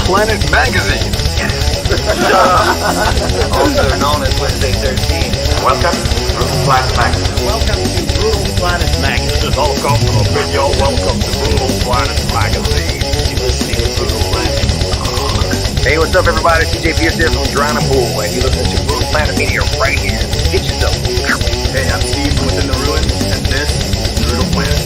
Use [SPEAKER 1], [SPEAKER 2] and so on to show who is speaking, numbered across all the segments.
[SPEAKER 1] Planet Magazine.
[SPEAKER 2] Also known as Wednesday 13.
[SPEAKER 3] Welcome to Brutal Planet Magazine.
[SPEAKER 4] Welcome to Brutal Planet Magazine.
[SPEAKER 5] Welcome to the video. Welcome to Brutal Planet Magazine.
[SPEAKER 2] You're listening to Brutal Planet.
[SPEAKER 1] Hey, what's up, everybody? CJ Pierce here from Drowning Pool, and you listen to Brutal Planet Media right here. Get yourself.
[SPEAKER 5] Hey, I'm Steve from Within the Ruins, and this is Brutal Planet.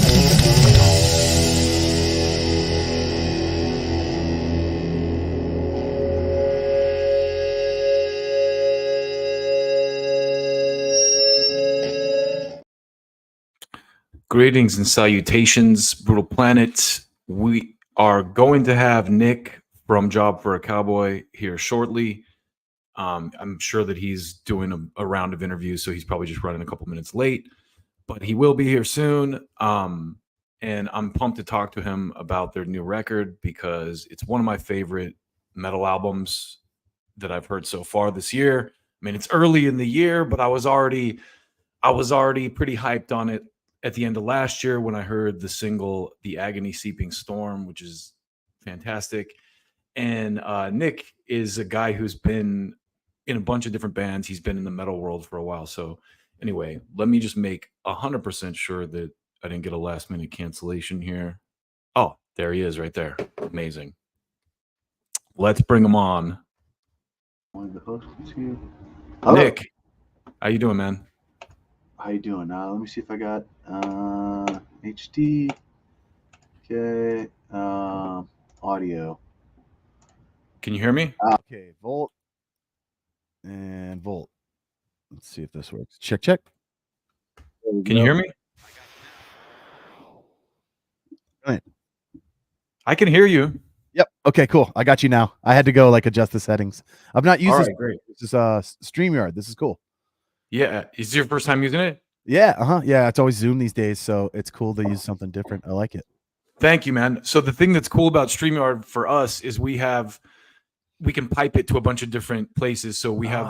[SPEAKER 6] Greetings and salutations, Brutal Planet. We are going to have Nick from Job for a Cowboy here shortly. I'm sure that he's doing a round of interviews, so he's probably just running a couple minutes late, but he will be here soon. And I'm pumped to talk to him about their new record because it's one of my favorite metal albums that I've heard so far this year. I mean, it's early in the year, but I was already pretty hyped on it at the end of last year when I heard the single The Agony Seeping Storm, which is fantastic. And Nick is a guy who's been in a bunch of different bands. He's been in the metal world for a while. So anyway, let me just make 100% sure that I didn't get a last minute cancellation here. Oh, there he is right there. Amazing. Let's bring him on.
[SPEAKER 7] One of the hosts here.
[SPEAKER 6] Nick, how you doing, man?
[SPEAKER 7] How you doing? Let me see if I got HD. Okay. Audio.
[SPEAKER 6] Can you hear me?
[SPEAKER 7] Okay. Volt. And Volt. Let's see if this works. Check, check.
[SPEAKER 6] Can you hear me?
[SPEAKER 7] Right.
[SPEAKER 6] I can hear you.
[SPEAKER 7] Yep. Okay, cool. I got you now. I had to go adjust the settings. I've not used
[SPEAKER 6] All
[SPEAKER 7] this.
[SPEAKER 6] right, great.
[SPEAKER 7] This is StreamYard. This is cool.
[SPEAKER 6] Yeah. Is this your first time using it?
[SPEAKER 7] Yeah. Yeah. It's always Zoom these days, so it's cool to use something different. I like it.
[SPEAKER 6] Thank you, man. So the thing that's cool about StreamYard for us is we can pipe it to a bunch of different places. So we have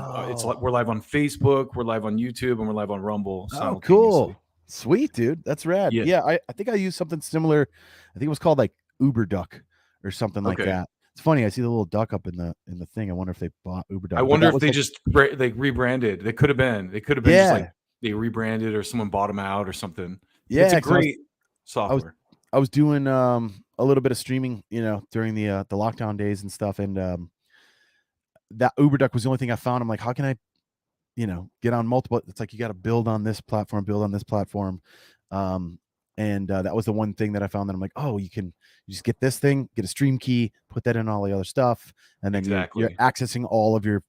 [SPEAKER 6] we're live on Facebook, we're live on YouTube, and we're live on Rumble.
[SPEAKER 7] Oh, cool. Sweet, dude. That's rad. Yeah, I think I used something similar. I think it was called like Uber Duck or something like that. It's funny. I see the little duck up in the thing. I wonder if they bought Uber Duck.
[SPEAKER 6] I wonder if they just they rebranded. They could have been. Just like they rebranded or someone bought them out or something.
[SPEAKER 7] Yeah,
[SPEAKER 6] it's a great software.
[SPEAKER 7] I was doing a little bit of streaming, during the lockdown days and stuff, and that Uber Duck was the only thing I found. I'm like, how can I, get on multiple? It's like you got to build on this platform, and that was the one thing that I found that I'm like, oh, you just get this thing, get a stream key, put that in all the other stuff, and then you're accessing all of your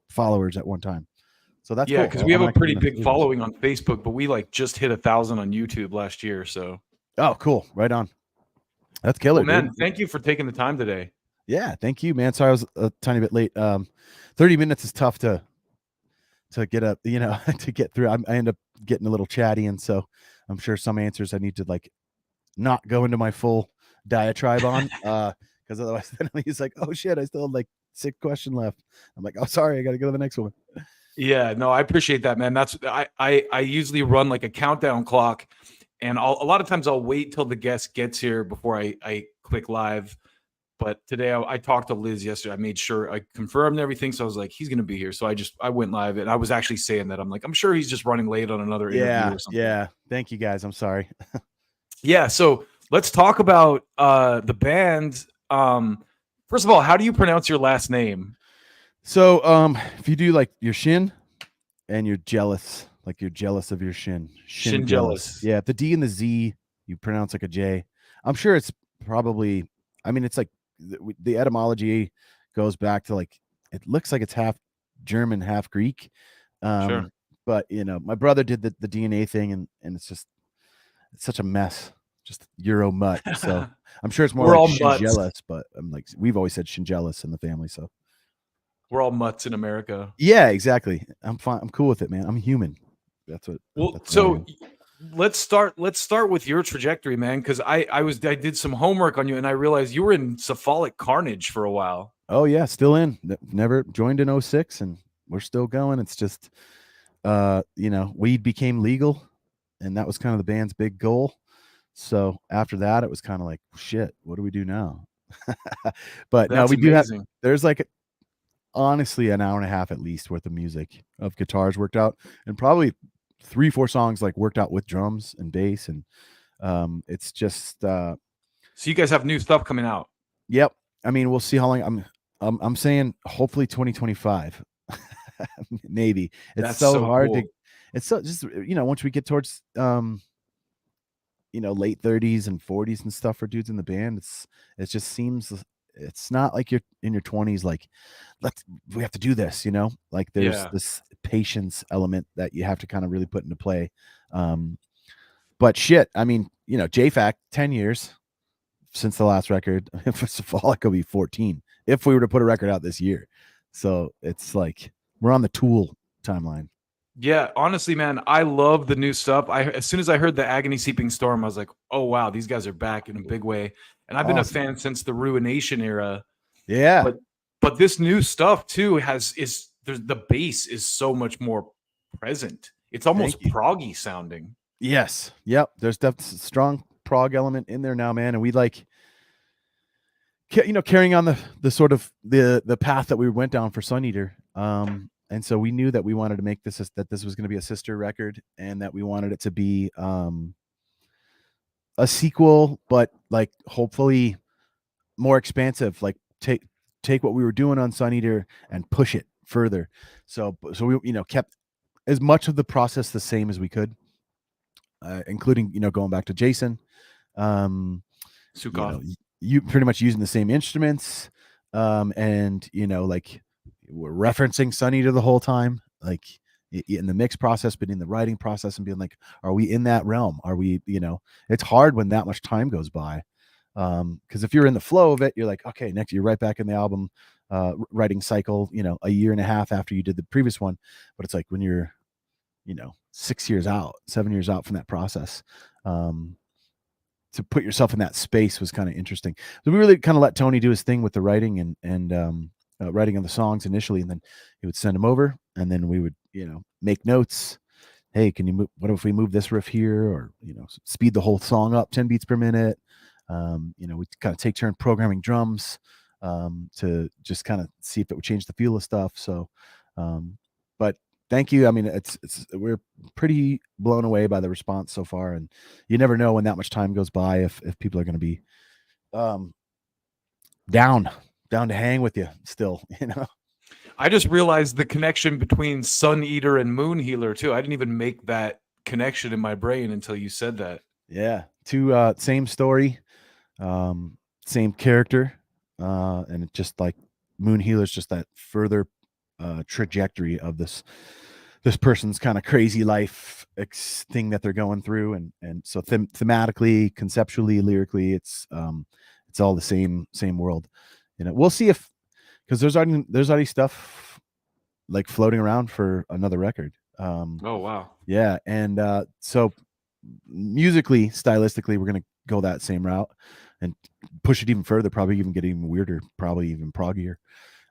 [SPEAKER 7] followers at one time. So that's cool.
[SPEAKER 6] Because we have a pretty big following on Facebook, but we just hit 1,000 on YouTube last year. So
[SPEAKER 7] cool, right on. That's killer,
[SPEAKER 6] man.
[SPEAKER 7] dude.
[SPEAKER 6] Thank you for taking the time today.
[SPEAKER 7] Yeah, thank you, man. Sorry I was a tiny bit late. 30 minutes is tough to get up, to get through. I end up getting a little chatty, and so I'm sure some answers I need to not go into my full diatribe on, because otherwise then he's like, oh shit, I still have 6 questions left. I'm like, oh sorry, I got to go to the next one.
[SPEAKER 6] Yeah, no, I appreciate that, man. That's I usually run a countdown clock, and a lot of times I'll wait till the guest gets here before I click live. But today I talked to Liz yesterday. I made sure I confirmed everything. So I was like, he's going to be here. So I went live, and I was actually saying that. I'm like, I'm sure he's just running late on another interview or something.
[SPEAKER 7] Yeah. Thank you guys. I'm sorry.
[SPEAKER 6] Yeah. So let's talk about the band. First of all, how do you pronounce your last name?
[SPEAKER 7] So if you do your shin and you're jealous, you're jealous of your shin.
[SPEAKER 6] Schendzielos.
[SPEAKER 7] Yeah. The D and the Z, you pronounce like a J. I'm sure it's probably, it's the etymology goes back to it looks like it's half German, half Greek.
[SPEAKER 6] Sure.
[SPEAKER 7] But my brother did the DNA thing, and it's such a mess, just Euro mutt. So I'm sure it's more Schendzielos, but we've always said Schendzielos in the family. So
[SPEAKER 6] we're all mutts in America.
[SPEAKER 7] Yeah, exactly. I'm fine. I'm cool with it, man. I'm human. That's what.
[SPEAKER 6] Well, so let's start with your trajectory, man, because I did some homework on you, and I realized you were in Cephalic Carnage for a while.
[SPEAKER 7] Oh yeah, still in. Never joined in 06, and we're still going. It's just weed became legal, and that was kind of the band's big goal. So after that, it was kind of like, shit, what do we do now? But no,
[SPEAKER 6] That's
[SPEAKER 7] we do have.
[SPEAKER 6] amazing.
[SPEAKER 7] There's like honestly an hour and a half at least worth of music of guitars worked out, and probably 3-4 songs like worked out with drums and bass, and it's just
[SPEAKER 6] So you guys have new stuff coming out.
[SPEAKER 7] yep. I mean, we'll see how long. I'm saying hopefully 2025. Maybe. It's
[SPEAKER 6] That's
[SPEAKER 7] so
[SPEAKER 6] so
[SPEAKER 7] hard
[SPEAKER 6] cool.
[SPEAKER 7] to. It's so just once we get towards late 30s and 40s and stuff for dudes in the band, it just seems it's not like you're in your 20s like we have to do this, like there's
[SPEAKER 6] Yeah.
[SPEAKER 7] this patience element that you have to kind of really put into play. But shit, I mean, JFAC 10 years since the last record. First of all, it could be 14 if we were to put a record out this year. So it's like we're on the Tool timeline.
[SPEAKER 6] Yeah, honestly, man, I love the new stuff. As soon as I heard the Agony Seeping Storm, I was like, oh wow, these guys are back in a big way. And I've been a fan since the Ruination era.
[SPEAKER 7] Yeah.
[SPEAKER 6] But this new stuff too the bass is so much more present. It's almost proggy sounding.
[SPEAKER 7] Yes. Yep. There's definitely strong prog element in there now, man. And we like carrying on the sort of the path that we went down for Sun Eater. And so we knew that we wanted to make this was going to be a sister record, and that we wanted it to be a sequel, but like hopefully more expansive, like take what we were doing on Sun Eater and push it further. So we kept as much of the process the same as we could, including going back to Jason,
[SPEAKER 6] Sukov.
[SPEAKER 7] You pretty much using the same instruments, and like we're referencing Sun Eater the whole time, like in the mix process, but in the writing process, and being like, are we in that realm? Are we, it's hard when that much time goes by. Because if you're in the flow of it, you're like, okay, next you're right back in the album writing cycle, a year and a half after you did the previous one. But it's like when you're 7 years out from that process, to put yourself in that space was kind of interesting. So we really kind of let Tony do his thing with the writing and writing on the songs initially, and then he would send them over, and then we would make notes. Hey, can you move, what if we move this riff here, or speed the whole song up 10 beats per minute? We kind of take turn programming drums to just kind of see if it would change the feel of stuff. So but thank you. I mean, we're pretty blown away by the response so far, and you never know when that much time goes by if people are going to be down to hang with you still.
[SPEAKER 6] I just realized the connection between Sun Eater and Moon Healer too. I didn't even make that connection in my brain until you said that.
[SPEAKER 7] Yeah, two same story, same character, and it just like Moon Healer's just that further trajectory of this person's kind of crazy life thing that they're going through, and so thematically, conceptually, lyrically, it's all the same world. We'll see if, because there's already stuff like floating around for another record.
[SPEAKER 6] Oh wow.
[SPEAKER 7] Yeah, and so musically, stylistically, we're gonna go that same route and push it even further, probably even get even weirder, probably even proggier.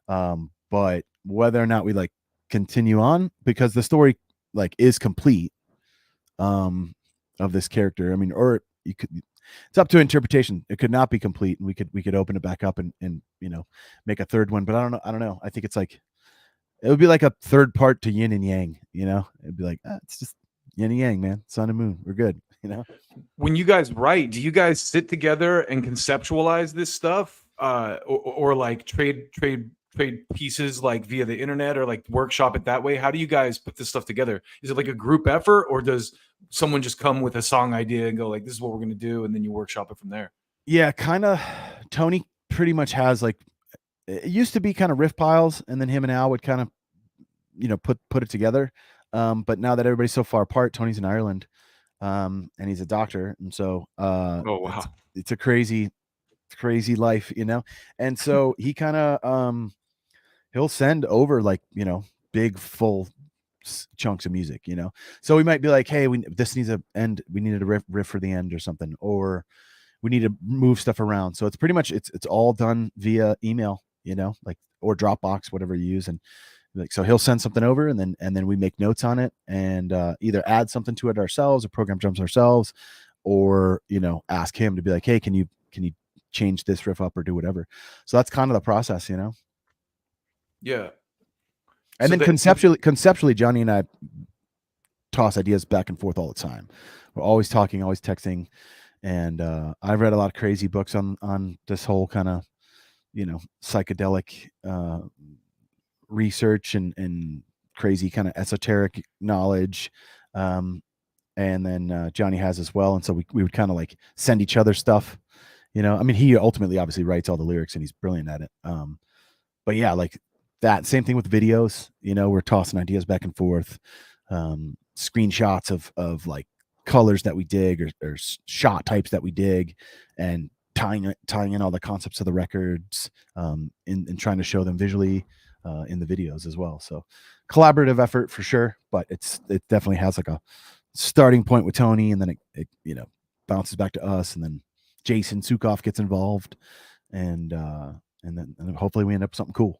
[SPEAKER 7] But whether or not we like continue on, because the story like is complete of this character, I mean, or you could, it's up to interpretation. It could not be complete, and we could open it back up and make a third one. But I don't know. I think it's like, it would be like a third part to Yin and Yang. It'd be like, it's just Yin and Yang, man. Sun and Moon, we're good.
[SPEAKER 6] When you guys write, do you guys sit together and conceptualize this stuff, or like trade pieces like via the internet, or like workshop it that way? How do you guys put this stuff together? Is it like a group effort, or does someone just come with a song idea and go like, this is what we're going to do, and then you workshop it from there?
[SPEAKER 7] Yeah, kind of. Tony pretty much has like, it used to be kind of riff piles, and then him and Al would kind of put it together. But now that everybody's so far apart, Tony's in Ireland, and he's a doctor, and so
[SPEAKER 6] oh wow,
[SPEAKER 7] it's a crazy life, and so he kind of he'll send over like big full chunks of music, so we might be like, hey, this needs a end, we needed a riff for the end or something, or we need to move stuff around. So it's pretty much it's all done via email, like, or Dropbox, whatever you use. And like, so he'll send something over, and then we make notes on it, and either add something to it ourselves, or program drums ourselves, or ask him to be like, hey, can you change this riff up or do whatever. So that's kind of the process, you know.
[SPEAKER 6] Yeah.
[SPEAKER 7] And
[SPEAKER 6] So
[SPEAKER 7] then conceptually, Johnny and I toss ideas back and forth all the time. We're always talking, always texting, and I've read a lot of crazy books on this whole kind of, you know, psychedelic research and crazy kind of esoteric knowledge. And then Johnny has as well, and so we would kind of like send each other stuff, you know. I mean, he ultimately obviously writes all the lyrics and he's brilliant at it. But yeah, like that same thing with videos, you know, we're tossing ideas back and forth, screenshots of like colors that we dig or shot types that we dig, and tying in all the concepts of the records, and trying to show them visually in the videos as well. So collaborative effort for sure, but it definitely has like a starting point with Tony, and then it you know, bounces back to us, and then Jason Sukoff gets involved, and then hopefully we end up with something cool.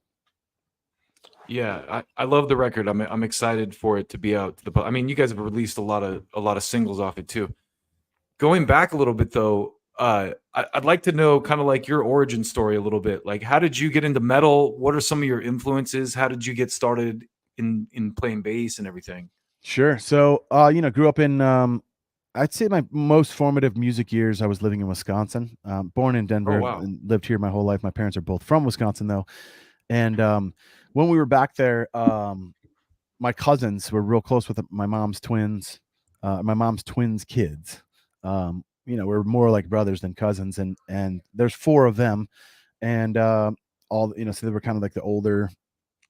[SPEAKER 6] Yeah, I love the record. I'm excited for it to be out to the I mean, you guys have released a lot of singles off it too. Going back a little bit though, I'd like to know kind of like your origin story a little bit. Like, how did you get into metal? What are some of your influences? How did you get started in playing bass and everything?
[SPEAKER 7] Sure. So you know, grew up in I'd say my most formative music years I was living in Wisconsin. Born in Denver,
[SPEAKER 6] Oh, wow.
[SPEAKER 7] and lived here my whole life. My parents are both from Wisconsin though. And when we were back there, my cousins were real close with my mom's twins, kids. You know, we're more like brothers than cousins, and there's 4 of them, and all, you know, so they were kind of like the older,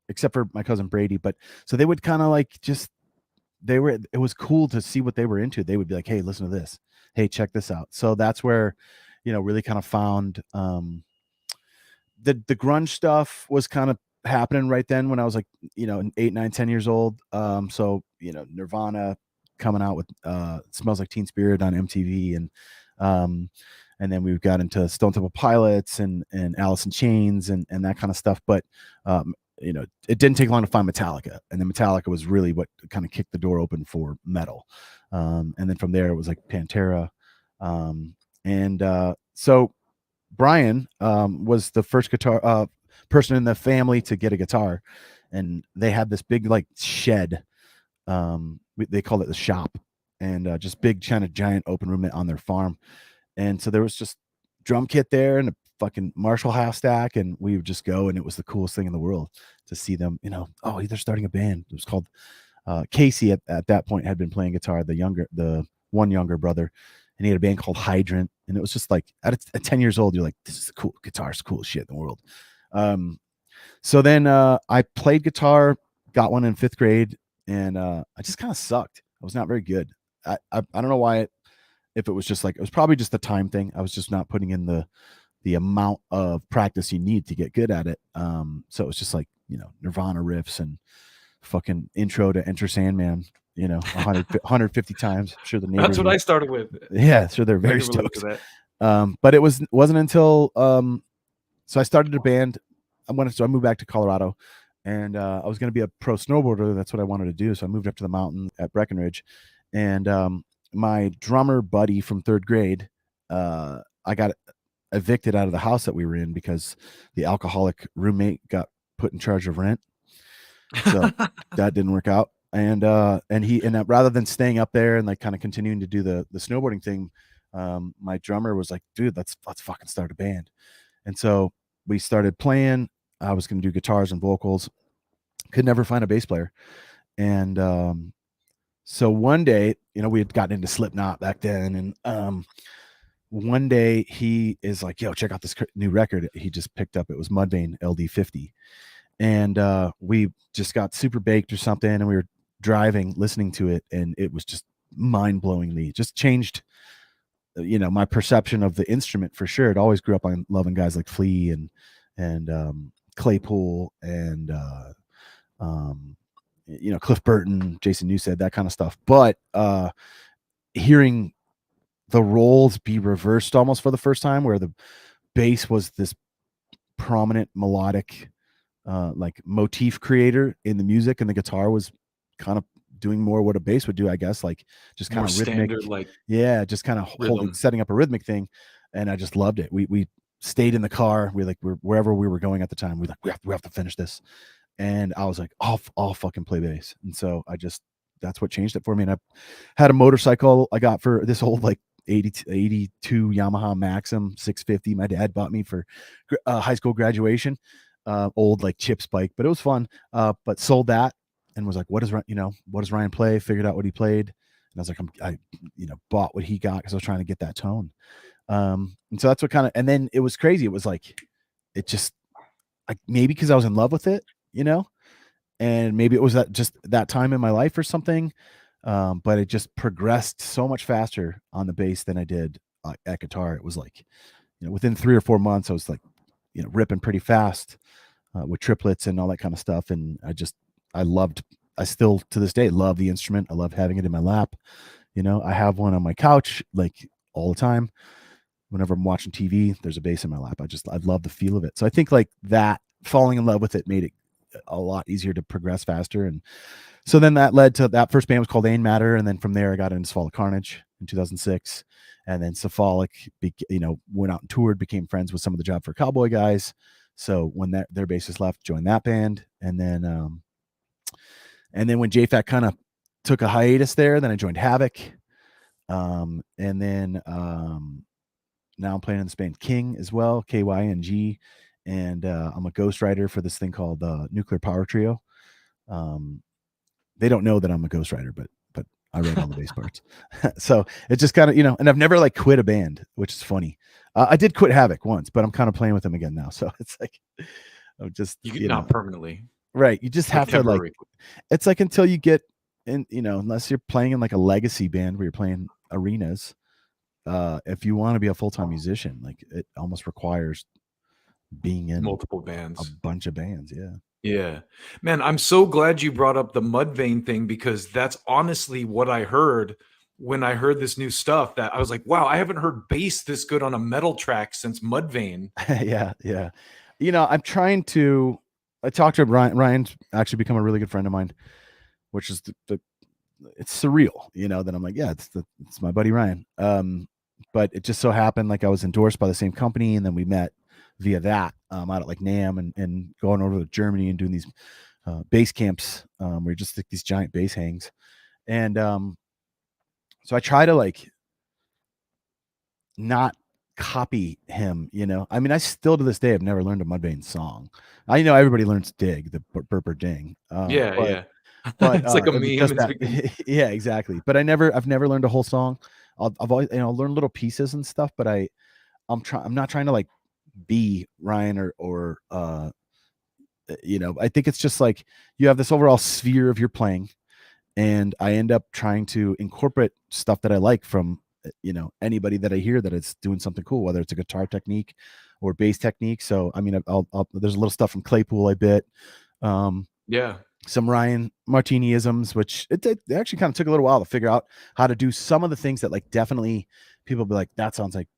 [SPEAKER 7] except for my cousin Brady. But so they would kind of like it was cool to see what they were into. They would be like, hey, listen to this. Hey, check this out. So that's where, you know, really kind of found the grunge stuff was kind of happening right then when I was like, you know, 8, 9, 10 years old. So, you know, Nirvana coming out with Smells Like Teen Spirit on MTV, and then we got into Stone Temple Pilots and Alice in Chains and that kind of stuff. But you know, it didn't take long to find Metallica, and then Metallica was really what kind of kicked the door open for metal. And then from there it was like Pantera. So Brian was the first guitar person in the family to get a guitar, and they had this big like shed. They called it the shop, and just big kind of giant open room on their farm. And so there was just drum kit there and a fucking Marshall half stack, and we would just go, and it was the coolest thing in the world to see them, you know. Oh, they're starting a band. It was called Casey at that point had been playing guitar, the one younger brother, and he had a band called Hydrant. And it was just like at 10 years old, you're like, this is cool. Guitar's the coolest shit in the world. So then I played guitar, got one in 5th grade, and I just kind of sucked. I was not very good. I don't know why. If it was just like, it was probably just the time thing. I was just not putting in the amount of practice you need to get good at it. So it was just like, you know, Nirvana riffs and fucking intro to Enter Sandman, you know, 150 times. I'm sure the neighbors.
[SPEAKER 6] That's what I started with.
[SPEAKER 7] Yeah, sure, they're very stoked. But it wasn't until so I started a band. I moved back to Colorado, and I was going to be a pro snowboarder. That's what I wanted to do. So I moved up to the mountain at Breckenridge, and my drummer buddy from 3rd grade, I got evicted out of the house that we were in because the alcoholic roommate got put in charge of rent. So that didn't work out. And rather than staying up there and like kind of continuing to do the snowboarding thing, my drummer was like, dude, let's fucking start a band. And so we started playing. I was going to do guitars and vocals. Could never find a bass player. And so one day, you know, we had gotten into Slipknot back then, and one day he is like, yo, check out this new record he just picked up. It was Mudvayne LD50. And we just got super baked or something, and we were driving listening to it, and it was just mind-blowingly just changed, you know, my perception of the instrument for sure. It always grew up on loving guys like Flea and Claypool and you know, Cliff Burton, Jason Newsted, that kind of stuff. But hearing the roles be reversed almost for the first time, where the bass was this prominent melodic like motif creator in the music, and the guitar was kind of doing more what a bass would do, I guess, like just kind of rhythmic,
[SPEAKER 6] standard, like
[SPEAKER 7] just kind of setting up a rhythmic thing. And I just loved it. We stayed in the car. We're wherever we were going at the time. We have to finish this. And I was like, I'll fucking play bass. And so that's what changed it for me. And I had a motorcycle I got for this old like 82 Yamaha Maxim 650. My dad bought me for high school graduation. Old like Chips bike, but it was fun. But sold that and was like, what does Ryan play? Figured out what he played. And I was like, I bought what he got because I was trying to get that tone. And so that's what and then it was crazy. It was like, it just maybe because I was in love with it, and maybe it was just that time in my life or something. But it just progressed so much faster on the bass than I did at guitar. It was like, within 3 or 4 months, I was like, ripping pretty fast with triplets and all that kind of stuff. And I still to this day love the instrument. I love having it in my lap. I have one on my couch like all the time. Whenever I'm watching TV, there's a bass in my lap. I love the feel of it. So I think like that falling in love with it made it a lot easier to progress faster. And so then that led to that first band was called Ain Matter. And then from there I got into Cephalic Carnage in 2006. And then Cephalic, went out and toured, became friends with some of the Job for Cowboy guys. So when their bassist left, joined that band. And then when JFAC kind of took a hiatus there, then I joined Havoc. And then now I'm playing in this band King as well, KYNG. And I'm a ghostwriter for this thing called Nuclear Power Trio. They don't know that I'm a ghostwriter, but I write all the bass parts. So it's just kind of, and I've never like quit a band, which is funny. I did quit Havoc once, but I'm kind of playing with them again now. So it's like, I'm just,
[SPEAKER 6] not permanently.
[SPEAKER 7] Right. You just have to like, it's like until you get in, unless you're playing in like a legacy band where you're playing arenas, if you want to be a full-time musician, like it almost requires being in
[SPEAKER 6] multiple bands,
[SPEAKER 7] a bunch of bands.
[SPEAKER 6] Yeah, man, I'm so glad you brought up the Mudvayne thing because that's honestly what I heard when I heard this new stuff. That I was like, wow, I haven't heard bass this good on a metal track since Mudvayne.
[SPEAKER 7] Yeah. I'm trying to. I talked to Ryan. Ryan's actually become a really good friend of mine, which is it's surreal, that I'm like, yeah, it's my buddy Ryan. But it just so happened like I was endorsed by the same company, and then we met via that out at like NAMM and going over to Germany and doing these bass camps where you just like these giant bass hangs. And so I try to like not copy him, I mean, I still to this day have never learned a Mudvayne song. I know everybody learns Dig, the burper ding.
[SPEAKER 6] Yeah.
[SPEAKER 7] But
[SPEAKER 6] it's like a meme.
[SPEAKER 7] Yeah, exactly. But I've never learned a whole song. I've always learned little pieces and stuff, but I'm not trying to like be Ryan or I think it's just like you have this overall sphere of your playing, and I end up trying to incorporate stuff that I like from anybody that I hear that is doing something cool, whether it's a guitar technique or bass technique. So I mean, there's a little stuff from Claypool I bit. Some Ryan Martini-isms, which it actually kind of took a little while to figure out how to do some of the things that like definitely people be like, that sounds like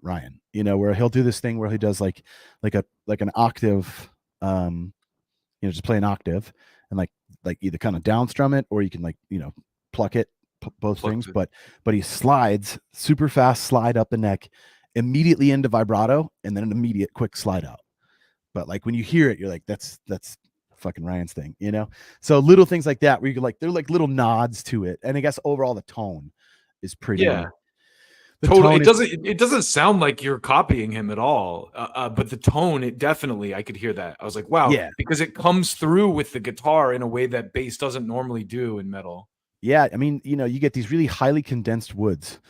[SPEAKER 7] Ryan, where he'll do this thing where he does like an octave, just play an octave and like either kind of down strum it, or you can like, pluck it, both strings, but he slides super fast, slide up the neck immediately into vibrato, and then an immediate quick slide out. But like when you hear it, you're like, that's fucking Ryan's thing, so little things like that where you could like, they're like little nods to it. And I guess overall the tone is pretty
[SPEAKER 6] totally. It doesn't sound like you're copying him at all, but the tone, it definitely, I could hear that. I was like, wow, because it comes through with the guitar in a way that bass doesn't normally do in metal.
[SPEAKER 7] Yeah, I mean, you get these really highly condensed woods,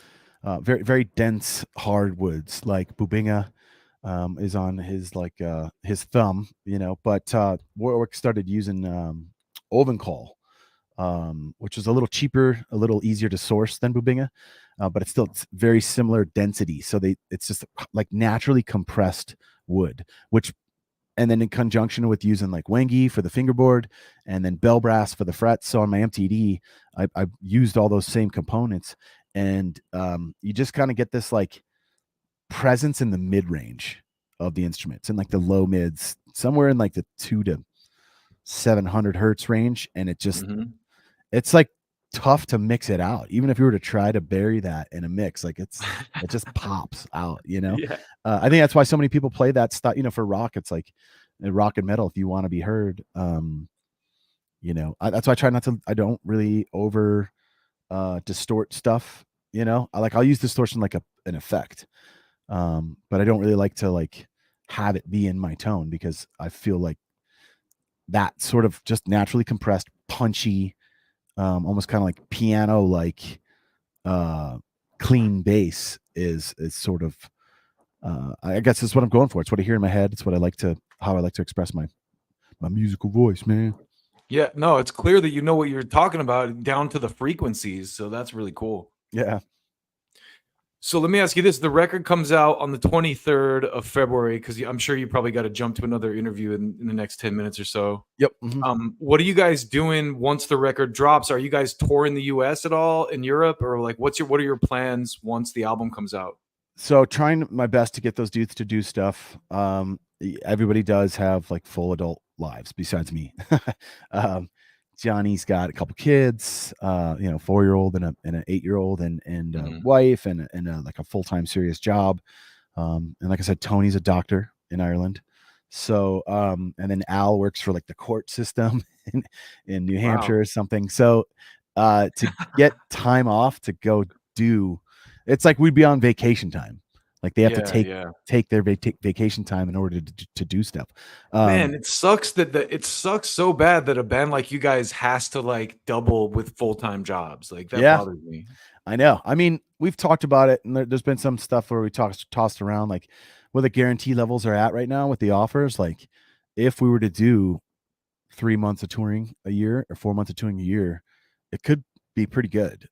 [SPEAKER 7] very very dense hard woods, like Bubinga is on his like his thumb, but Warwick started using Ovencall, which is a little cheaper, a little easier to source than Bubinga, but it's very similar density. So it's just like naturally compressed wood, and then in conjunction with using like Wangi for the fingerboard and then bell brass for the frets. So on my MTD, I used all those same components, and you just kind of get this like presence in the mid range of the instruments and like the low mids, somewhere in like the 200 to 700 hertz range. And it just, it's like tough to mix it out. Even if you were to try to bury that in a mix, like it just pops out,
[SPEAKER 6] Yeah.
[SPEAKER 7] I think that's why so many people play that stuff, for rock. It's like rock and metal. If you want to be heard, that's why I don't really over distort stuff. I'll use distortion like an effect. But I don't really like to like have it be in my tone, because I feel like that sort of just naturally compressed, punchy, almost kind of like piano, like clean bass is sort of, I guess it's what I'm going for. It's what I hear in my head. It's what how I like to express my musical voice, man.
[SPEAKER 6] Yeah, no, it's clear that you know what you're talking about down to the frequencies. So that's really cool.
[SPEAKER 7] Yeah.
[SPEAKER 6] So let me ask you this. The record comes out on the 23rd of February, because I'm sure you probably got to jump to another interview in the next 10 minutes or so.
[SPEAKER 7] Yep. Mm-hmm.
[SPEAKER 6] What are you guys doing once the record drops? Are you guys touring the US at all, in Europe, or like what are your plans once the album comes out?
[SPEAKER 7] So trying my best to get those dudes to do stuff. Everybody does have like full adult lives besides me. Johnny's got a couple kids, 4-year-old and an 8-year-old and a wife and like a full-time serious job. And like I said, Tony's a doctor in Ireland. So, and then Al works for like the court system in New Hampshire or something. So, to get time off to go it's like we'd be on vacation time. Like they have to take their vacation time in order to do stuff.
[SPEAKER 6] Man, it sucks it sucks so bad that a band like you guys has to like double with full-time jobs. Like that bothers me.
[SPEAKER 7] I know. I mean, we've talked about it, and there's been some stuff where we tossed around like where the guarantee levels are at right now with the offers. Like if we were to do 3 months of touring a year or 4 months of touring a year, it could be pretty good.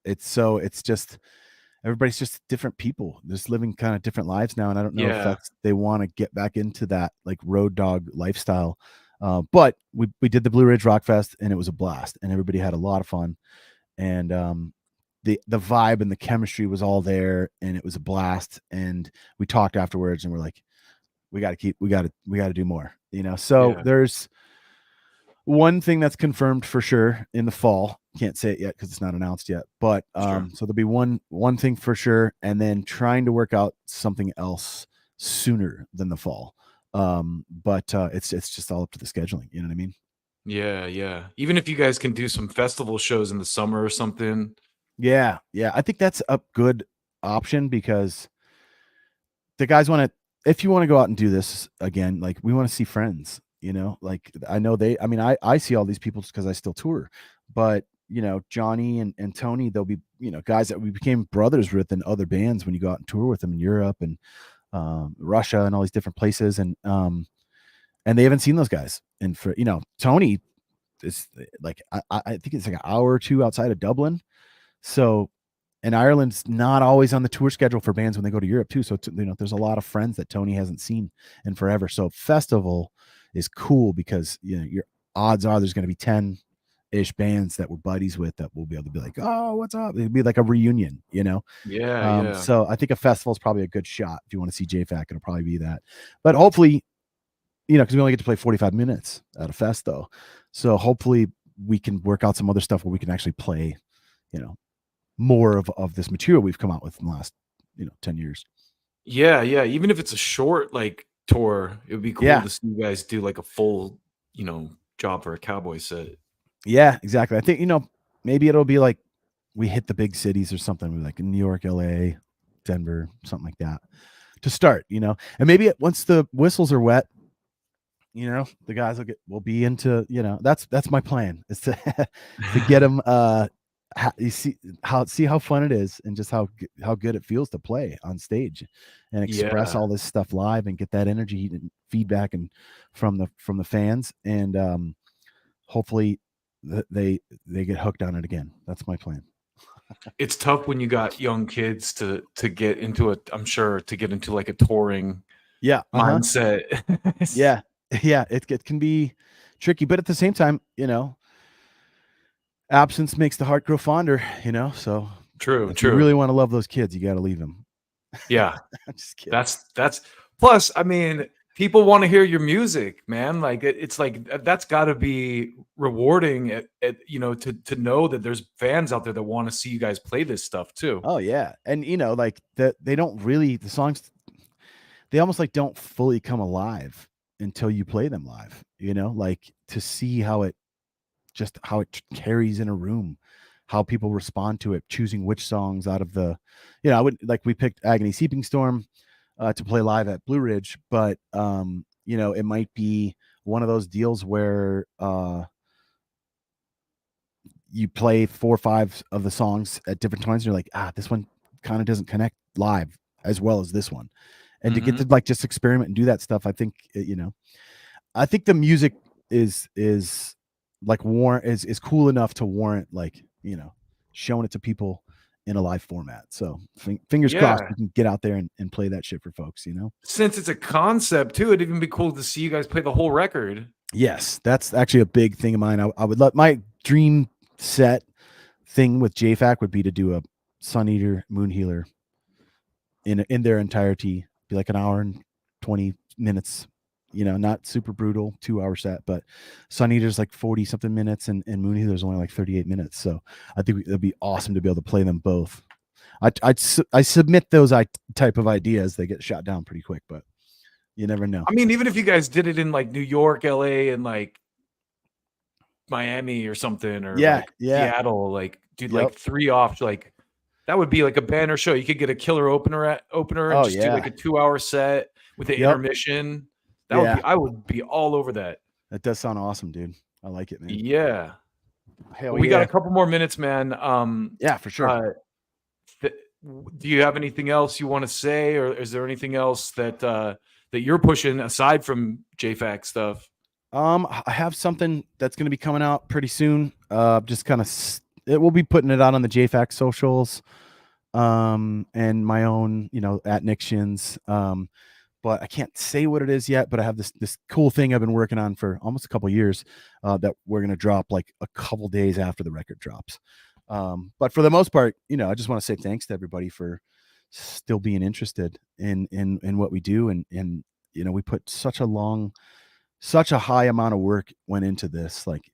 [SPEAKER 7] It's just everybody's just different people, just living kind of different lives now, and I don't know if they want to get back into that like road dog lifestyle. But we did the Blue Ridge Rock Fest, and it was a blast, and everybody had a lot of fun, and the vibe and the chemistry was all there, and it was a blast. And we talked afterwards, and we're like, we got to do more, So there's one thing that's confirmed for sure in the fall. Can't say it yet because it's not announced yet, but so there'll be one thing for sure, and then trying to work out something else sooner than the fall. But it's just all up to the scheduling. You know what I mean?
[SPEAKER 6] Yeah. Even if you guys can do some festival shows in the summer or something.
[SPEAKER 7] Yeah. I think that's a good option, because the guys if you want to go out and do this again, like we want to see friends. Like I know I see all these people just because I still tour, but Johnny and Tony, they'll be, guys that we became brothers with in other bands when you go out and tour with them in Europe and Russia and all these different places. And they haven't seen those guys. And for, Tony is like, I think it's like an hour or two outside of Dublin. So, and Ireland's not always on the tour schedule for bands when they go to Europe too. So, there's a lot of friends that Tony hasn't seen in forever. So festival is cool because, your odds are there's going to be 10-ish bands that we're buddies with that we'll be able to be like, oh, what's up? It'd be like a reunion,
[SPEAKER 6] Yeah.
[SPEAKER 7] So I think a festival is probably a good shot. If you want to see JFAC, it'll probably be that. But hopefully, because we only get to play 45 minutes at a fest though. So hopefully we can work out some other stuff where we can actually play, more of this material we've come out with in the last, 10 years.
[SPEAKER 6] Yeah. Even if it's a short like tour, it would be cool to see you guys do like a full, job for a Cowboy set.
[SPEAKER 7] Yeah, exactly. I think, maybe it'll be like we hit the big cities or something, like in New York, LA, Denver, something like that to start, and maybe once the whistles are wet, the guys will be into, that's my plan, is to get them, see how fun it is, and just how good it feels to play on stage and express all this stuff live and get that energy and feedback and from the fans, and hopefully they get hooked on it again. That's my plan.
[SPEAKER 6] It's tough when you got young kids to get into I'm sure to get into like a touring mindset. It can be tricky, but at the same time, absence makes the heart grow fonder, so true.
[SPEAKER 7] If you really want to love those kids, you got to leave them.
[SPEAKER 6] Yeah.
[SPEAKER 7] I'm just kidding.
[SPEAKER 6] That's plus, I mean, people want to hear your music, man. Like it's like that's got to be rewarding to know that there's fans out there that want to see you guys play this stuff too.
[SPEAKER 7] Oh yeah. And like they don't really, the songs, they almost like don't fully come alive until you play them live, like to see how it carries in a room, how people respond to it, choosing which songs out of the, I would like, we picked Agony Seeping Storm to play live at Blue Ridge, but it might be one of those deals where you play 4 or 5 of the songs at different times and you're like, this one kind of doesn't connect live as well as this one. And to get to like just experiment and do that stuff, I think I think the music is like is cool enough to warrant like showing it to people in a live format. So fingers crossed we can get out there and play that shit for folks.
[SPEAKER 6] Since it's a concept too, it'd even be cool to see you guys play the whole record.
[SPEAKER 7] Yes, that's actually a big thing of mine. I would let my dream set thing with JFAC would be to do a Sun Eater, Moon Healer in their entirety, be like an hour and 20 minutes, not super brutal 2-hour set, but Sun Eater's like 40 something minutes and Moon Healer's only like 38 minutes. So I think it'd be awesome to be able to play them both. I submit those type of ideas, they get shot down pretty quick, but you never know.
[SPEAKER 6] I mean, even if you guys did it in like New York, LA, and like Miami or something, or Seattle, like dude, like 3 off, like that would be like a banner show. You could get a killer opener and just do like a 2-hour set with the intermission. I would be all over that. That
[SPEAKER 7] does sound awesome, dude. I like it, man.
[SPEAKER 6] Yeah.
[SPEAKER 7] Hell
[SPEAKER 6] we got a couple more minutes, man.
[SPEAKER 7] Yeah, for sure.
[SPEAKER 6] Do you have anything else you want to say, or is there anything else that you're pushing aside from JFAC stuff?
[SPEAKER 7] I have something that's going to be coming out pretty soon. Just kind of, we'll be putting it out on the JFAC socials, and my own, at Nick Shins. But I can't say what it is yet, but I have this cool thing I've been working on for almost a couple years, that we're going to drop like a couple days after the record drops. But for the most part, I just want to say thanks to everybody for still being interested in what we do. And we put such a high amount of work went into this. Like,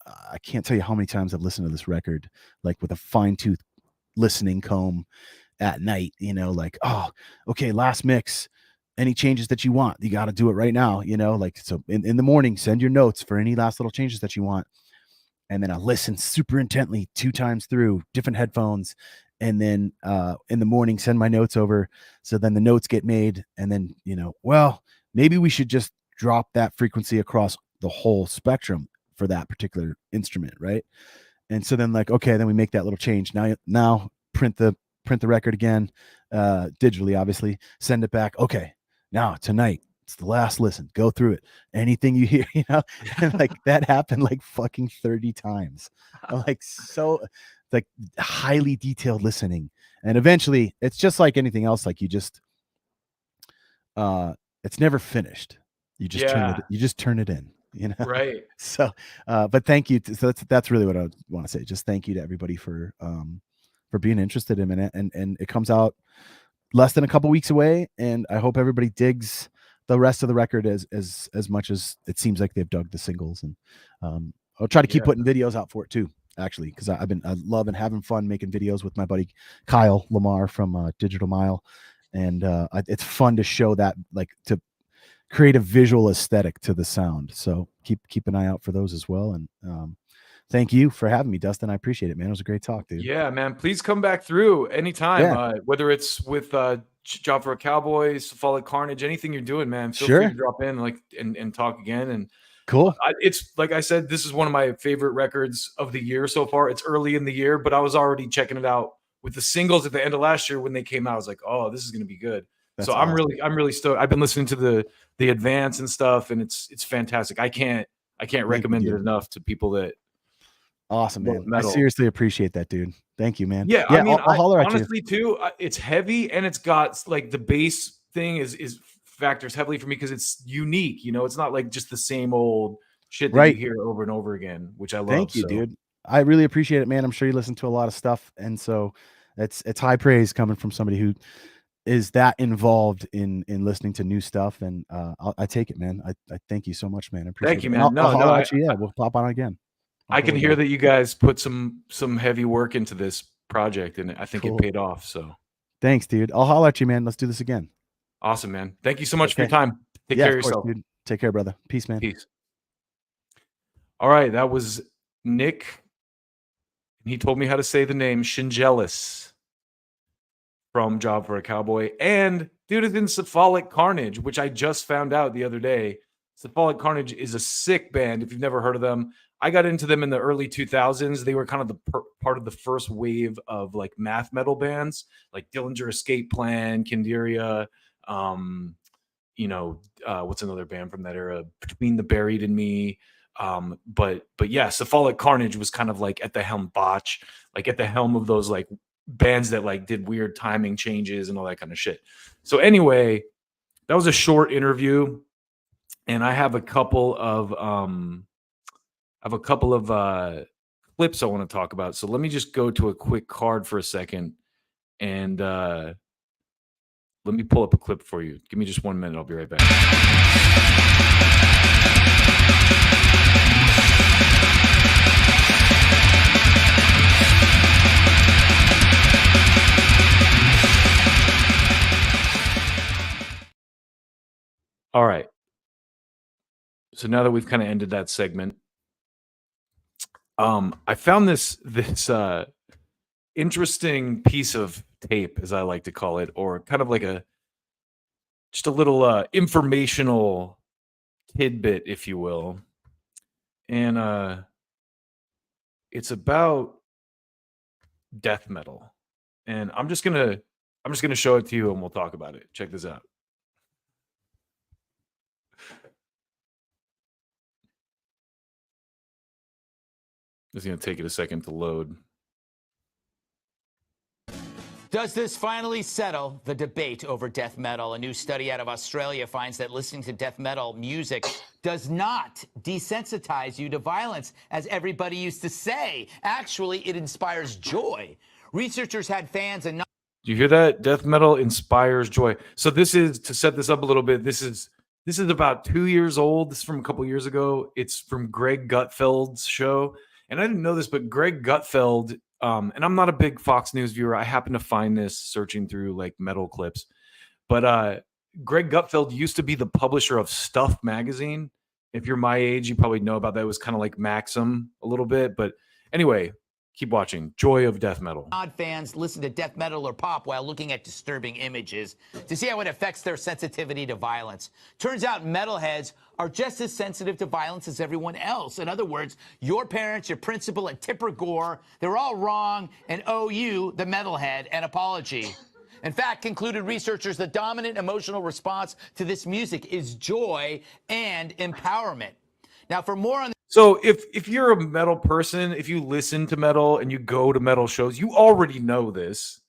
[SPEAKER 7] I can't tell you how many times I've listened to this record, like with a fine tooth listening comb at night, like, oh, okay, last mix, any changes that you want, you got to do it right now, like, so in the morning, send your notes for any last little changes that you want. And then I listen super intently 2 times through different headphones. And then in the morning, send my notes over. So then the notes get made. And then, well, maybe we should just drop that frequency across the whole spectrum for that particular instrument. Right. And so then like, okay, then we make that little change. Now print the record again, digitally, obviously, send it back. Okay. Now tonight, it's the last listen, go through it. Anything you hear, and like that happened like fucking 30 times. I'm like, so like highly detailed listening. And eventually it's just like anything else. Like you just, it's never finished. You just turn it in,
[SPEAKER 6] Right.
[SPEAKER 7] So, but thank you. So that's really what I want to say. Just thank you to everybody for being interested in it. And it comes out less than a couple weeks away. And I hope everybody digs the rest of the record as much as it seems like they've dug the singles. And I'll try to keep putting videos out for it too, actually, because I love and having fun making videos with my buddy Kyle Lamar from Digital Mile. And it's fun to show that, like, to create a visual aesthetic to the sound. So keep an eye out for those as well. And thank you for having me, Dustin. I appreciate it, man. It was a great talk, dude.
[SPEAKER 6] Yeah, man. Please come back through anytime. Whether it's with Job for a Cowboy, Cephalic Carnage, anything you're doing, man. Feel free to drop in and talk again. And
[SPEAKER 7] cool.
[SPEAKER 6] It's like I said, this is one of my favorite records of the year so far. It's early in the year, but I was already checking it out with the singles at the end of last year when they came out. I was like, oh, this is going to be good. So awesome. I'm really stoked. I've been listening to the advance and stuff, and it's fantastic. I can't recommend it enough to people that.
[SPEAKER 7] Awesome, man. I seriously appreciate that, dude. Thank you, man.
[SPEAKER 6] Yeah, I mean, I'll holler at you. Honestly, too, it's heavy and it's got like the bass thing is factors heavily for me because it's unique. It's not like just the same old shit that you hear over and over again, which I love.
[SPEAKER 7] Thank you, dude. I really appreciate it, man. I'm sure you listen to a lot of stuff, and so it's high praise coming from somebody who is that involved in listening to new stuff, and I take it, man. I thank you so much, man. I appreciate
[SPEAKER 6] Thank you,
[SPEAKER 7] it.
[SPEAKER 6] man.
[SPEAKER 7] I'll holler
[SPEAKER 6] No,
[SPEAKER 7] at you. Yeah, we'll pop on again.
[SPEAKER 6] I can hear that you guys put some heavy work into this project, and I think
[SPEAKER 7] Cool.
[SPEAKER 6] it paid off. So
[SPEAKER 7] thanks, dude. I'll holler at you, man. Let's do this again.
[SPEAKER 6] awesome, man. Thank you so much for your
[SPEAKER 7] Okay.
[SPEAKER 6] time. Take
[SPEAKER 7] Yeah,
[SPEAKER 6] care of
[SPEAKER 7] of course,
[SPEAKER 6] yourself.
[SPEAKER 7] dude. Take care, brother. Peace, man.
[SPEAKER 6] Peace. All right, that was Nick. He told me how to say the name Schendzielos from Job for a Cowboy. And dude is in Cephalic Carnage, which I just found out the other day. Cephalic Carnage is a sick band if you've never heard of them. I got into them in the early 2000s. They were kind of the part of the first wave of like math metal bands, like Dillinger Escape Plan, Kinderia, what's another band from that era? Between the Buried and Me. But yeah, Cephalic Carnage was kind of like at the helm, Botch, like at the helm of those like bands that like did weird timing changes and all that kind of shit. So anyway, that was a short interview, and I have a couple of clips I want to talk about. So let me just go to a quick card for a second, and let me pull up a clip for you. Give me just 1 minute. I'll be right back. All right. So now that we've kind of ended that segment, I found this interesting piece of tape, as I like to call it, or kind of like just a little informational tidbit, if you will. And it's about death metal. And I'm just gonna show it to you and we'll talk about it. Check this out. It's going to take it a second to load.
[SPEAKER 8] Does this finally settle the debate over death metal? A new study out of Australia finds that listening to death metal music does not desensitize you to violence, as everybody used to say. Actually, it inspires joy. Researchers had fans and...
[SPEAKER 6] Do you hear that? Death metal inspires joy. So this is, to set this up a little bit, this is about 2 years old. This is from a couple years ago. It's from Greg Gutfeld's show. And I didn't know this, but Greg Gutfeld, and I'm not a big Fox News viewer. I happen to find this searching through like metal clips. But Greg Gutfeld used to be the publisher of Stuff magazine. If you're my age, you probably know about that. It was kind of like Maxim a little bit. But anyway, keep watching. Joy of death metal.
[SPEAKER 8] Odd fans listen to death metal or pop while looking at disturbing images to see how it affects their sensitivity to violence. Turns out metalheads are just as sensitive to violence as everyone else. In other words, your parents, your principal, and Tipper Gore, they're all wrong and owe you, the metalhead, an apology. In fact, concluded researchers, the dominant emotional response to this music is joy and empowerment. Now, for more on...
[SPEAKER 6] So if you're a metal person, if you listen to metal and you go to metal shows, you already know this.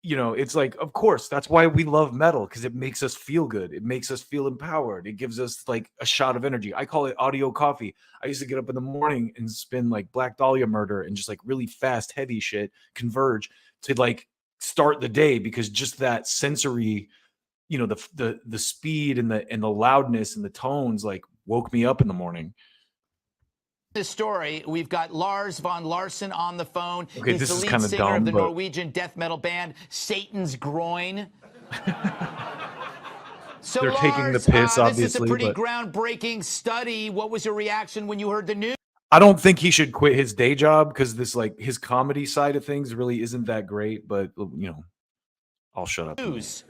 [SPEAKER 6] You know, it's like, of course, that's why we love metal, because it makes us feel good. It makes us feel empowered. It gives us like a shot of energy. I call it audio coffee. I used to get up in the morning and spin like Black Dahlia Murder and just like really fast, heavy shit, Converge, to like start the day, because just that sensory, you know, the speed and the loudness and the tones like woke me up in the morning.
[SPEAKER 8] This story, we've got Lars von Larsen on the phone.
[SPEAKER 6] Okay,
[SPEAKER 8] He's
[SPEAKER 6] this
[SPEAKER 8] the
[SPEAKER 6] is
[SPEAKER 8] lead
[SPEAKER 6] kind of
[SPEAKER 8] singer
[SPEAKER 6] dumb,
[SPEAKER 8] of the
[SPEAKER 6] but...
[SPEAKER 8] Norwegian death metal band Satan's Groin. So
[SPEAKER 6] they're
[SPEAKER 8] Lars,
[SPEAKER 6] taking the piss, obviously.
[SPEAKER 8] This is a pretty
[SPEAKER 6] but...
[SPEAKER 8] groundbreaking study. What was your reaction when you heard the news?
[SPEAKER 6] I don't think he should quit his day job, because this like his comedy side of things really isn't that great. But you know, I'll shut up.
[SPEAKER 8] News.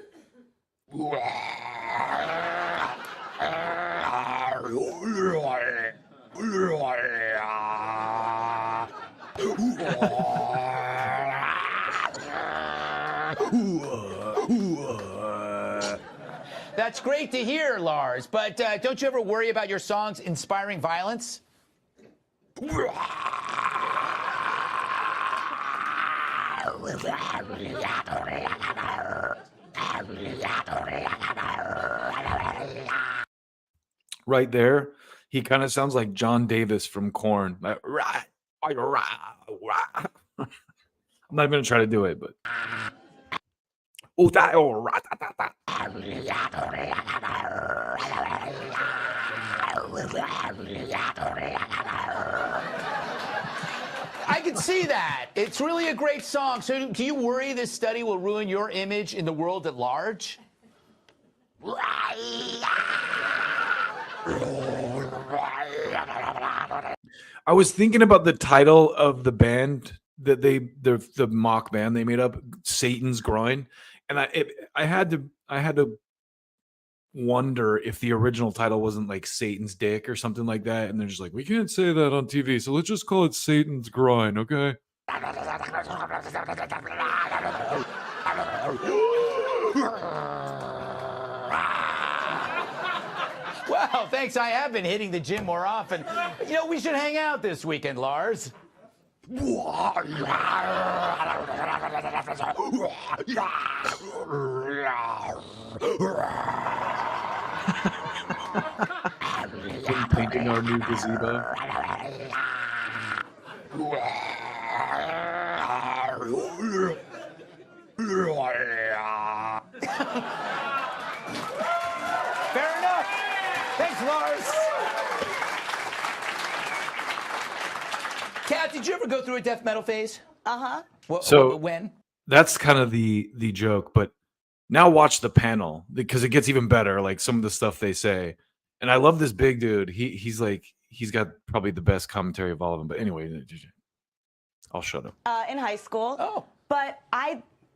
[SPEAKER 8] That's great to hear, Lars, but don't you ever worry about your songs inspiring violence?
[SPEAKER 6] Right there, he kind of sounds like John Davis from Korn. I'm not even gonna try to do it, but
[SPEAKER 8] I can see that. It's really a great song. So do you worry this study will ruin your image in the world at large?
[SPEAKER 6] I was thinking about the title of the band that the mock band they made up, Satan's Groin, and I had to wonder if the original title wasn't like Satan's Dick or something like that, and they're just like, we can't say that on TV, so let's just call it Satan's Groin, okay?
[SPEAKER 8] Well, thanks. I have been hitting the gym more often. You know, we should hang out this weekend, Lars.
[SPEAKER 6] Painting our new gazebo.
[SPEAKER 8] Fair enough. Thanks, Lars. Kat, did you ever go through a death metal phase?
[SPEAKER 6] So
[SPEAKER 8] when?
[SPEAKER 6] that's kind of the joke, but now watch the panel because it gets even better. Like some of the stuff they say, and I love this big dude. He's got probably the best commentary of all of them. But anyway, I'll shut up.
[SPEAKER 9] In high school.
[SPEAKER 8] Oh.
[SPEAKER 9] But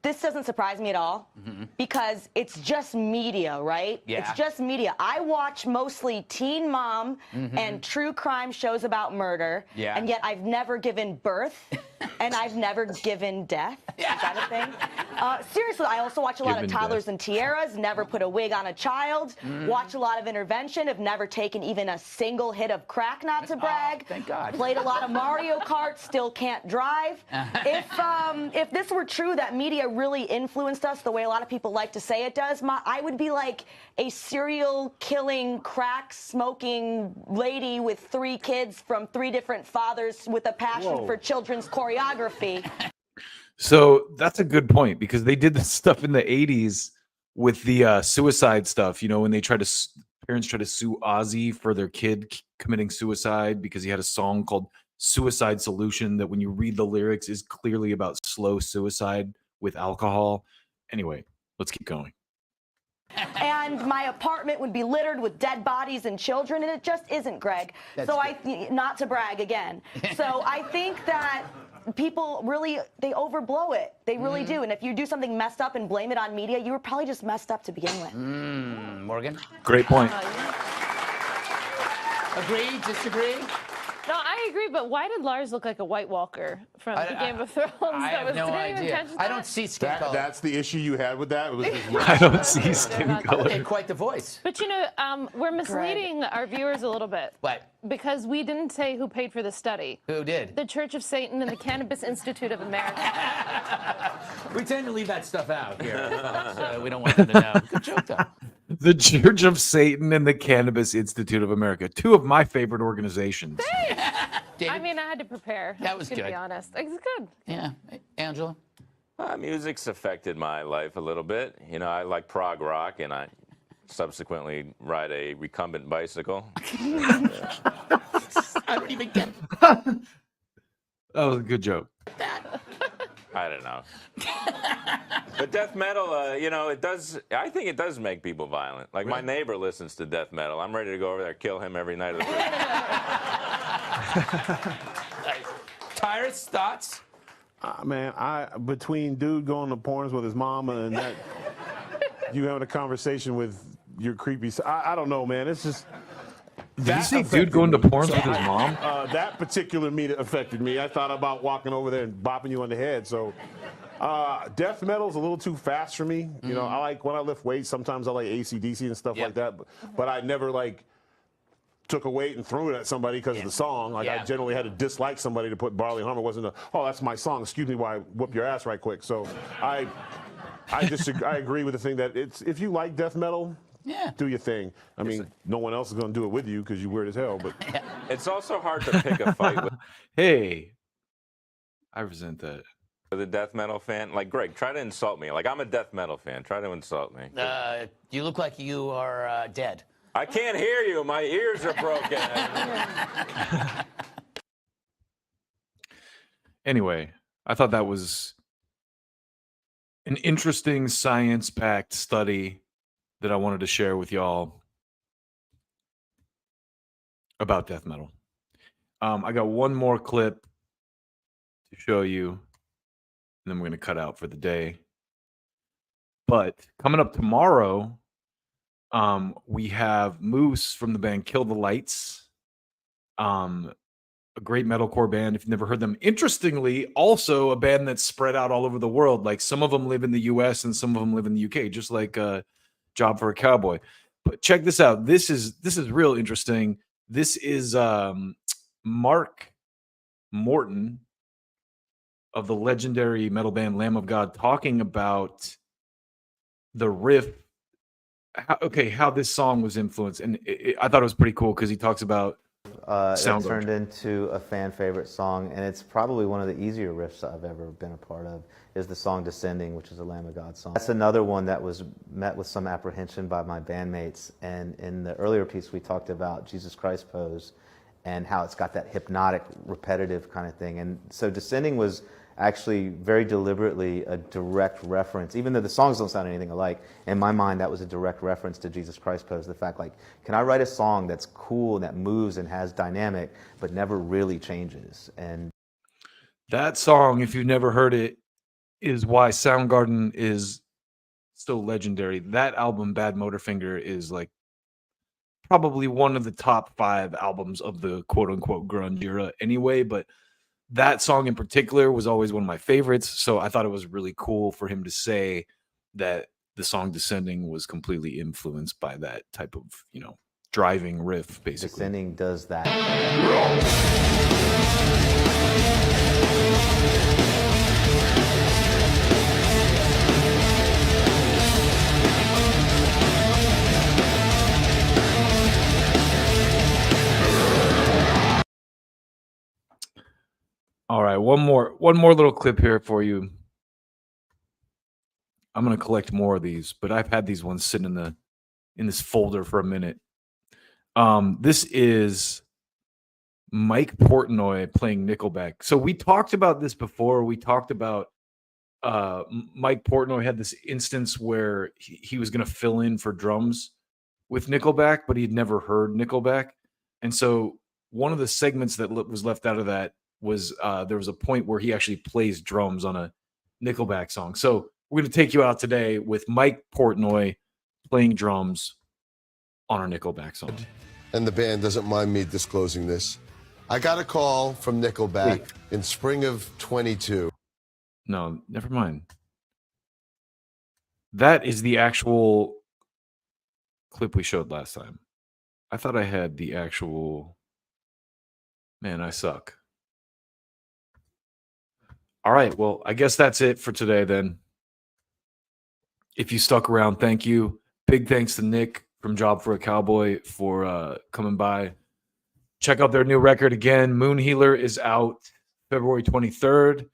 [SPEAKER 9] this doesn't surprise me at all because it's just media, right?
[SPEAKER 8] Yeah.
[SPEAKER 9] It's just media. I watch mostly Teen Mom and true crime shows about murder.
[SPEAKER 8] Yeah.
[SPEAKER 9] And yet I've never given birth and I've never given death. Is that a thing? Seriously, I also watch a lot of Toddlers and Tiaras, never put a wig on a child, watch a lot of Intervention, have never taken even a single hit of crack, not to brag.
[SPEAKER 8] Oh, thank God.
[SPEAKER 9] Played a lot of Mario Kart, still can't drive. If this were true that media really influenced us the way a lot of people like to say it does, I would be like a serial killing, crack smoking lady with 3 kids from 3 different fathers with a passion for children's choreography.
[SPEAKER 6] So that's a good point because they did this stuff in the 80s with the suicide stuff. You know, when they parents try to sue Ozzy for their kid committing suicide because he had a song called Suicide Solution that when you read the lyrics is clearly about slow suicide with alcohol. Anyway, let's keep going.
[SPEAKER 9] And my apartment would be littered with dead bodies and children, and it just isn't, Greg. Not to brag again. So I think that people really, they overblow it. They really do. And if you do something messed up and blame it on media, you were probably just messed up to begin with.
[SPEAKER 8] Morgan?
[SPEAKER 6] Great point.
[SPEAKER 8] Agree? Disagree?
[SPEAKER 10] No, I agree, but why did Lars look like a White Walker from the Game of Thrones?
[SPEAKER 8] I have no idea. I don't see skin color.
[SPEAKER 5] That's the issue you had with that? It was just
[SPEAKER 6] I don't see skin color.
[SPEAKER 8] And quite the voice.
[SPEAKER 10] But you know, we're misleading our viewers a little bit.
[SPEAKER 8] What?
[SPEAKER 10] Because we didn't say who paid for the study.
[SPEAKER 8] Who did?
[SPEAKER 10] The Church of Satan and the Cannabis Institute of America.
[SPEAKER 8] We tend to leave that stuff out here. So we don't want them to know. Good joke, though.
[SPEAKER 6] The Church of Satan and the Cannabis Institute of America. 2 of my favorite organizations.
[SPEAKER 10] I mean, I had to prepare.
[SPEAKER 8] That was
[SPEAKER 10] to
[SPEAKER 8] good.
[SPEAKER 10] be honest. It's good.
[SPEAKER 8] Yeah. Angela?
[SPEAKER 11] Music's affected my life a little bit. You know, I like prog rock, and I subsequently ride a recumbent bicycle.
[SPEAKER 8] I don't even get
[SPEAKER 6] That was a good joke.
[SPEAKER 11] I don't know. But death metal, you know, I think it does make people violent. Like, my neighbor listens to death metal. I'm ready to go over there and kill him every night of the week.
[SPEAKER 8] Tyrus, thoughts?
[SPEAKER 12] Man, between dude going to porns with his mama and that, you having a conversation with your creepy, I don't know, man. It's just.
[SPEAKER 6] Did you see dude going to porns with his mom?
[SPEAKER 12] That particular media affected me. I thought about walking over there and bopping you on the head. So, death metal's a little too fast for me. You know, I like when I lift weights. Sometimes I like AC/DC and stuff like that. But I never like took a weight and threw it at somebody because of the song. Like I generally had to dislike somebody to put Barley Harmer. Wasn't oh, that's my song. Excuse me while I whoop your ass right quick. So I disagree. I agree with the thing that if you like death metal.
[SPEAKER 8] Yeah.
[SPEAKER 12] Do your thing. I mean, no one else is going to do it with you because you're weird as hell. But
[SPEAKER 11] it's also hard to pick a fight with.
[SPEAKER 6] Hey, I resent that.
[SPEAKER 11] The death metal fan, like Greg, try to insult me. Like I'm a death metal fan. Try to insult me.
[SPEAKER 8] You look like you are dead.
[SPEAKER 11] I can't hear you. My ears are broken.
[SPEAKER 6] Anyway, I thought that was an interesting science-backed study that I wanted to share with y'all about death metal. I got one more clip to show you, and then we're going to cut out for the day. But coming up tomorrow, we have Moose from the band Kill the Lights, a great metalcore band. If you've never heard them, interestingly, also a band that's spread out all over the world. Like some of them live in the U.S. and some of them live in the U.K., just like Job for a Cowboy. But check this out. This is real interesting. This is Mark Morton of the legendary metal band Lamb of God talking about the riff. How this song was influenced, and I thought it was pretty cool because he talks about
[SPEAKER 13] it turned into a fan favorite song, and it's probably one of the easier riffs I've ever been a part of, is the song Descending, which is a Lamb of God song. That's another one that was met with some apprehension by my bandmates, and in the earlier piece we talked about Jesus Christ Pose and how it's got that hypnotic, repetitive kind of thing. And so Descending was actually very deliberately a direct reference, even though the songs don't sound anything alike. In my mind, that was a direct reference to Jesus Christ Pose. The fact, like, can I write a song that's cool and that moves and has dynamic, but never really changes? And
[SPEAKER 6] that song, if you've never heard it, is why Soundgarden is so legendary. That album, Bad Motorfinger, is like probably one of the top 5 albums of the quote-unquote grunge era anyway, but that song in particular was always one of my favorites, so I thought it was really cool for him to say that the song Descending was completely influenced by that type of, driving riff, basically.
[SPEAKER 13] Descending does that.
[SPEAKER 6] All right, one more little clip here for you. I'm gonna collect more of these, but I've had these ones sitting in this folder for a minute. This is Mike Portnoy playing Nickelback. So we talked about this before. We talked about Mike Portnoy had this instance where he was gonna fill in for drums with Nickelback, but he'd never heard Nickelback, and so one of the segments that was left out of that was there was a point where he actually plays drums on a Nickelback song. So we're going to take you out today with Mike Portnoy playing drums on our Nickelback song.
[SPEAKER 14] And the band doesn't mind me disclosing this. I got a call from Nickelback in spring of 22.
[SPEAKER 6] No, never mind. That is the actual clip we showed last time. I thought I had the actual... Man, I suck. All right, well, I guess that's it for today then. If you stuck around, thank you. Big thanks to Nick from Job for a Cowboy for coming by. Check out their new record again. Moon Healer is out February 23rd.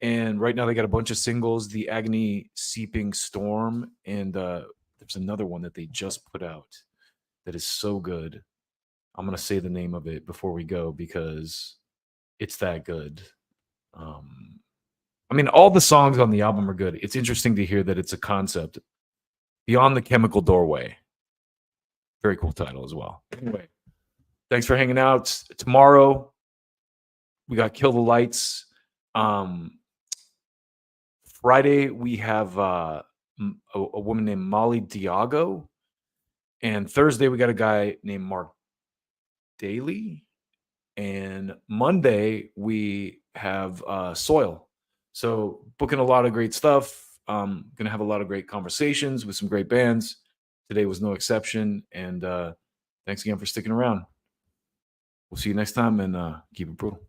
[SPEAKER 6] And right now they got a bunch of singles, The Agony Seeping Storm. And there's another one that they just put out that is so good. I'm going to say the name of it before we go because it's that good. I mean, all the songs on the album are good. It's interesting to hear that it's a concept. Beyond the Chemical Doorway. Very cool title as well. Anyway, thanks for hanging out. Tomorrow, we got Kill the Lights. Friday, we have a woman named Molly Diago. And Thursday, we got a guy named Mark Daly. And Monday, we have Soil. So booking a lot of great stuff. Going to have a lot of great conversations with some great bands. Today was no exception. And thanks again for sticking around. We'll see you next time, and keep it brutal.